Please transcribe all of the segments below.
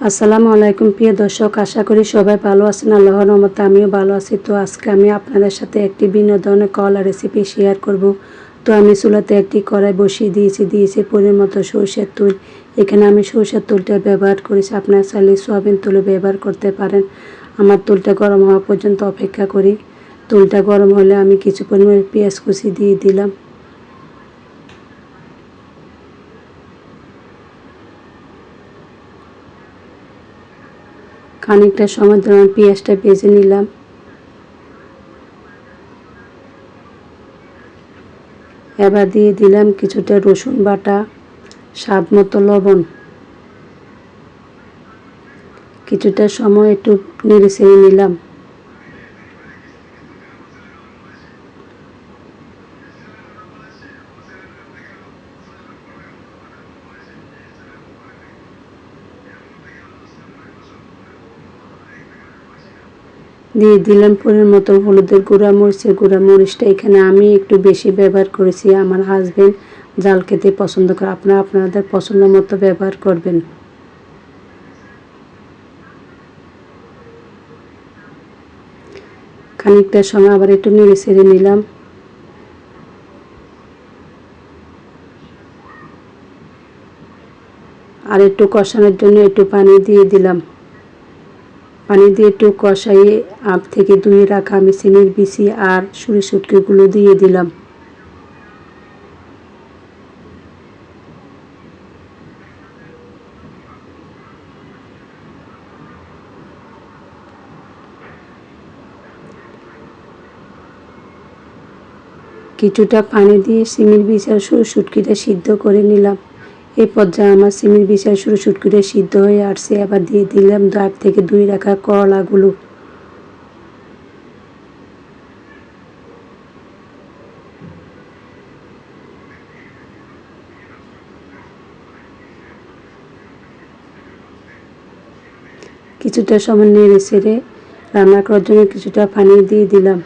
আসসালামু আলাইকুম প্রিয় দর্শক, আশা করি সবাই ভালো আছেন। আল্লাহর রহমতে আমিও ভালো আছি। তো আজকে আমি আপনাদের সাথে একটি ভিন্ন ধরনের কলা রেসিপি শেয়ার করব। তো আমি চুলাতে একটি কড়াই বসিয়ে দিয়েছি পরিমাণ মতো সরষের তেল। এখানে আমি সরষের তেলটা ব্যবহার করেছি, আপনারা চাইলে সয়াবিন তেলও ব্যবহার করতে পারেন। আমার তেলটা গরম হওয়া পর্যন্ত অপেক্ষা করি। তেলটা গরম হলে আমি কিছু পরিমাণ পেঁয়াজ কুচি দিয়ে দিলাম। খানিকটা সময় ধরে আমি পেঁয়াজটা ভেজে নিলাম। এবার দিয়ে দিলাম কিছুটা রসুন বাটা, স্বাদ মতো লবণ। কিছুটা সময় একটু নেড়ে চেড়ে নিলাম। দিয়ে দিলাম পরিমাণ মতো হলুদের গুঁড়া, মরিচের গুঁড়া। মরিচটা এখানে আমি একটু বেশি ব্যবহার করেছি, আমার হাজবেন্ড ঝাল খেতে পছন্দ করে। আপনারা আপনাদের পছন্দ মতো ব্যবহার করবেন। খানিকটা সময় আবার একটু নেড়ে চেড়ে নিলাম। আর একটু কষানোর জন্য একটু পানি দিয়ে দিলাম। পানি দিয়ে একটু কষাইয়ে আগ থেকে ধুয়ে রাখা আমি সিমের বিচি আর শুটকিগুলো দিয়ে দিলাম। কিছুটা পানি দিয়ে সিমের বিচি আর শুটকিটা সিদ্ধ করে নিলাম। এই পর্যায়ে আমার সিমের বিচি আর শুটকিটা সিদ্ধ হয়ে আসছে। এবার দিয়ে দিলাম আগ থেকে ধুয়ে রাখা করলাগুলো। কিছুটা সময় নেড়ে চেড়ে রান্না করার জন্য কিছুটা পানি দিয়ে দিলাম।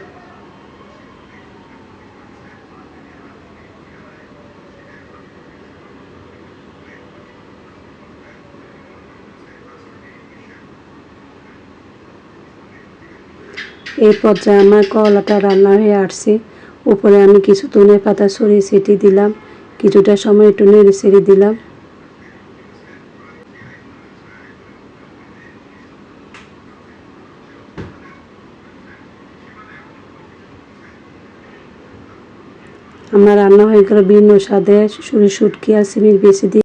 এই পর্যায়ে আমার করলাটা রান্না হয়ে আসছে। উপরে আমি কিছু ধনে পাতা ছড়িয়ে ছিটিয়ে দিলাম। কিছুটা সময় একটু নেড়ে চেড়ে দিলাম। আমার রান্না হয়ে গেল ভিন্ন স্বাদে শুটকি আর সিমের বিচি দিয়ে